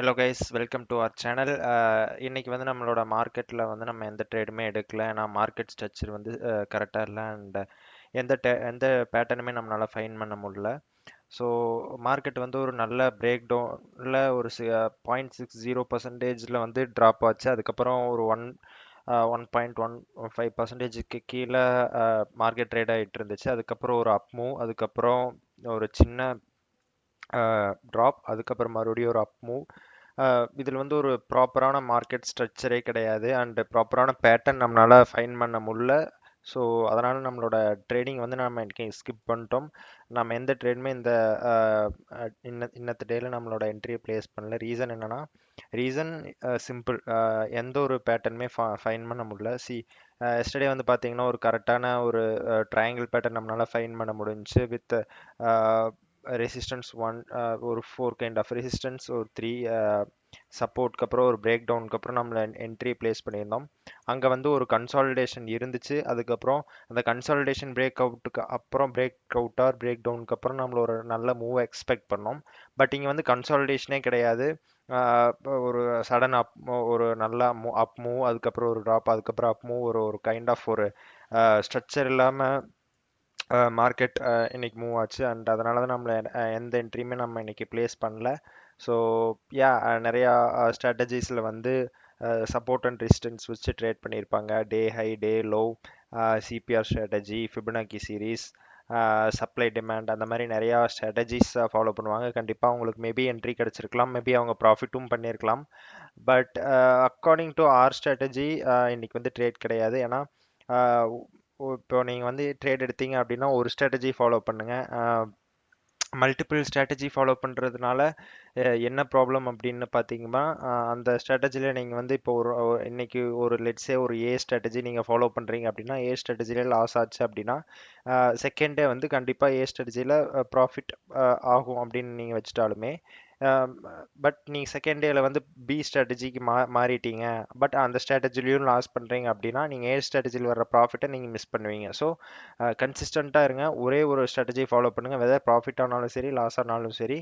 Hello guys, welcome to our channel. இன்னைக்கு வந்து நம்மளோட மார்க்கெட்டில் வந்து நம்ம எந்த ட்ரேடுமே எடுக்கல. ஏன்னா மார்க்கெட் ஸ்ட்ரக்சர் வந்து கரெக்டாக இல்லை அண்ட் எந்த பேட்டர்னுமே நம்மளால் ஃபைன் பண்ண முடியல. ஸோ மார்க்கெட் வந்து ஒரு நல்ல பிரேக் டவுனில் ஒரு 0.60% வந்து ட்ராப் ஆச்சு. அதுக்கப்புறம் ஒரு 1.15%க்கு கீழே மார்க்கெட் ட்ரேட் ஆகிட்டு இருந்துச்சு. அதுக்கப்புறம் ஒரு அப் மூவ், அதுக்கப்புறம் ஒரு சின்ன ட்ராப், அதுக்கப்புறம் மறுபடியும் ஒரு அப் மூவ். இதில் வந்து ஒரு ப்ராப்பரான மார்க்கெட் ஸ்ட்ரக்சரே கிடையாது அண்ட் ப்ராப்பரான பேட்டர்ன் நம்மளால் ஃபைன் பண்ண முடியல. ஸோ அதனால் நம்மளோட ட்ரேடிங் வந்து நம்ம இன்னைக்கு ஸ்கிப் பண்ணிட்டோம். நம்ம எந்த ட்ரேடுமே இன்னத்த டேல நம்மளோட என்ட்ரியை ப்ளேஸ் பண்ணல. ரீசன் என்னன்னா, ரீசன் சிம்பிள். எந்த ஒரு பேட்டர்னுமே ஃபைன் பண்ண முடியல. எஸ்டர்டே வந்து பார்த்தீங்கன்னா ஒரு கரெக்டான ஒரு ட்ரையாங்கிள் பேட்டர்ன் நம்மளால் ஃபைன் பண்ண முடிஞ்சுச்சு வித் ரெசிஸ்டன்ஸ் ஒன், ஒரு 4 கைண்ட் ஆஃப் ரெசிஸ்டன்ஸ், ஒரு 3 சப்போர்ட்க்கு அப்புறம் ஒரு பிரேக் டவுனுக்கு அப்புறம் நம்மள என்ட்ரி பிளேஸ் பண்ணியிருந்தோம். அங்கே வந்து ஒரு கன்சாலிடேஷன் இருந்துச்சு. அதுக்கப்புறம் அந்த கன்சாலிடேஷன் பிரேக் அவுட்டுக்கு அப்புறம் பிரேக் டவுனுக்கு அப்புறம் நம்மள ஒரு நல்ல மூவ் எக்ஸ்பெக்ட் பண்ணோம். பட் இங்கே வந்து கன்சாலிடேஷனே கிடையாது. ஒரு சடன் ஒரு நல்ல அப் மூவ், அதுக்கப்புறம் ஒரு ட்ராப், அதுக்கப்புறம் அப் மூவ், ஒரு ஒரு கைண்ட் ஆஃப் ஒரு ஸ்ட்ரக்சர் இல்லாமல் மார்க்கெட் இன்னைக்கு மூவ் ஆச்சு அண்ட் அதனால தான் நம்மள எந்த என்ட்ரியுமே நம்ம இன்னைக்கு பிளேஸ் பண்ணல. ஸோ யா, நிறையா ஸ்ட்ராட்டஜிஸில் வந்து சப்போர்ட் அண்ட் ரெசிஸ்டன்ஸ் வச்சு ட்ரேட் பண்ணியிருப்பாங்க. Day high, day low, CPR strategy, Fibonacci series, supply demand, அந்த மாதிரி நிறையா ஸ்ட்ராட்டஜிஸ் ஃபாலோ பண்ணுவாங்க. கண்டிப்பாக அவங்களுக்கு மேபி என்ட்ரி கிடச்சிருக்கலாம், மேபி அவங்க ப்ராஃபிட்டும் பண்ணியிருக்கலாம். But according to our strategy இன்னைக்கு வந்து ட்ரேட் கிடையாது. ஏன்னா இப்போ நீங்கள் வந்து ட்ரேட் எடுத்தீங்க அப்படின்னா ஒரு ஸ்ட்ராட்டஜி ஃபாலோ பண்ணுங்கள். மல்டிபிள் ஸ்ட்ராட்டஜி ஃபாலோ பண்ணுறதுனால என்ன ப்ராப்ளம் அப்படின்னு பார்த்தீங்கன்னா, அந்த ஸ்ட்ராட்டஜியில் நீங்கள் வந்து இப்போ இன்னைக்கு ஒரு லெட்ஸே ஒரு ஏ ஸ்ட்ராட்டஜி நீங்கள் ஃபாலோ பண்ணுறீங்க அப்படின்னா, ஏ ஸ்ட்ராட்டஜியில் லாஸ் ஆச்சு அப்படின்னா செகண்ட் டே வந்து கண்டிப்பாக ஏ ஸ்ட்ராட்டஜியில் ப்ராஃபிட் ஆகும் அப்படின்னு நீங்கள் வச்சுட்டாலுமே, பட் நீங்கள் செகண்ட் டேல வந்து பி ஸ்ட்ராட்டஜிக்கு மாறிட்டீங்க, பட் அந்த ஸ்ட்ராட்டஜிலையும் லாஸ் பண்ணுறீங்க அப்படின்னா நீங்கள் ஏ ஸ்ட்ராட்டஜியில் வர ப்ராஃபிட்டை நீங்கள் மிஸ் பண்ணுவீங்க. ஸோ கன்சிஸ்டண்ட்டாக இருங்க, ஒரே ஒரு ஸ்ட்ராட்டஜி ஃபாலோ பண்ணுங்கள். வெதர் ப்ராஃபிட் ஆனாலும் சரி, லாஸ் ஆனாலும் சரி,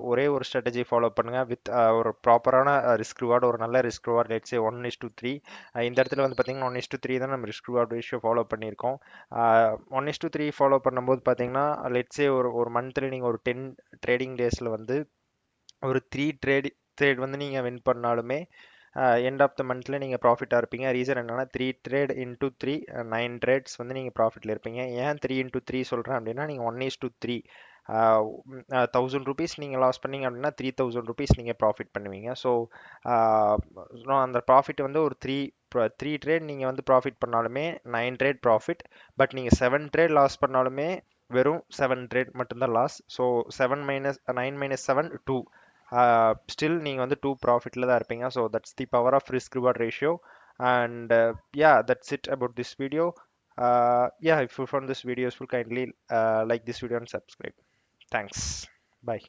ஒரே ஒரு ஸ்ட்ராட்டஜி ஃபாலோ பண்ணுங்கள் வித் ஒரு ப்ராப்பரான ரிஸ்க் ரிவார்டு, ஒரு நல்ல ரிஸ்க் ரிவார்டு. லெட்ஸே 1:3. இந்த இடத்துல வந்து பார்த்தீங்கன்னா 1:3 தான் நம்ம ரிஸ்க் ரிவார்டு ரேஷியோ ஃபாலோ பண்ணியிருக்கோம். 1:3 ஃபாலோ பண்ணும்போது பார்த்தீங்கன்னா லெட்ஸே ஒரு ஒரு மந்த்தில் நீங்கள் ஒரு 10 ட்ரேடிங் டேஸில் வந்து ஒரு 3 ட்ரேட் வந்து நீங்கள் வின் பண்ணாலுமே எண்ட் ஆஃப் த மந்த்தில் நீங்கள் ப்ராஃபிட்டாக இருப்பீங்க. ரீசன் என்னன்னா 3 ட்ரேட் இன்டூ 3, 9 ட்ரேட்ஸ் வந்து நீங்கள் ப்ராஃபிட்டில் இருப்பீங்க. ஏன் 3x3 சொல்கிறேன் அப்படின்னா, நீங்கள் 1:3 1,000 ருபீஸ் நீங்கள் லாஸ் பண்ணீங்க அப்படின்னா 3,000 ருபீஸ் நீங்கள் ப்ராஃபிட் பண்ணுவீங்க. ஸோ அந்த ப்ராஃபிட் வந்து ஒரு த்ரீ ட்ரேட் நீங்கள் வந்து ப்ராஃபிட் பண்ணாலுமே 9 ட்ரேட் ப்ராஃபிட். பட் நீங்கள் 7 ட்ரேட் லாஸ் பண்ணாலுமே வெறும் 7 ட்ரேட் மட்டும்தான் loss. So 7 minus 9 minus 7 2. Still நீங்கள் வந்து 2 ப்ராஃபிட்டில் தான் இருப்பீங்க. So that's the power of risk reward ratio. And yeah, that's it about this video. Yeah, if you found this video useful, kindly like this video and subscribe. Thanks. Bye.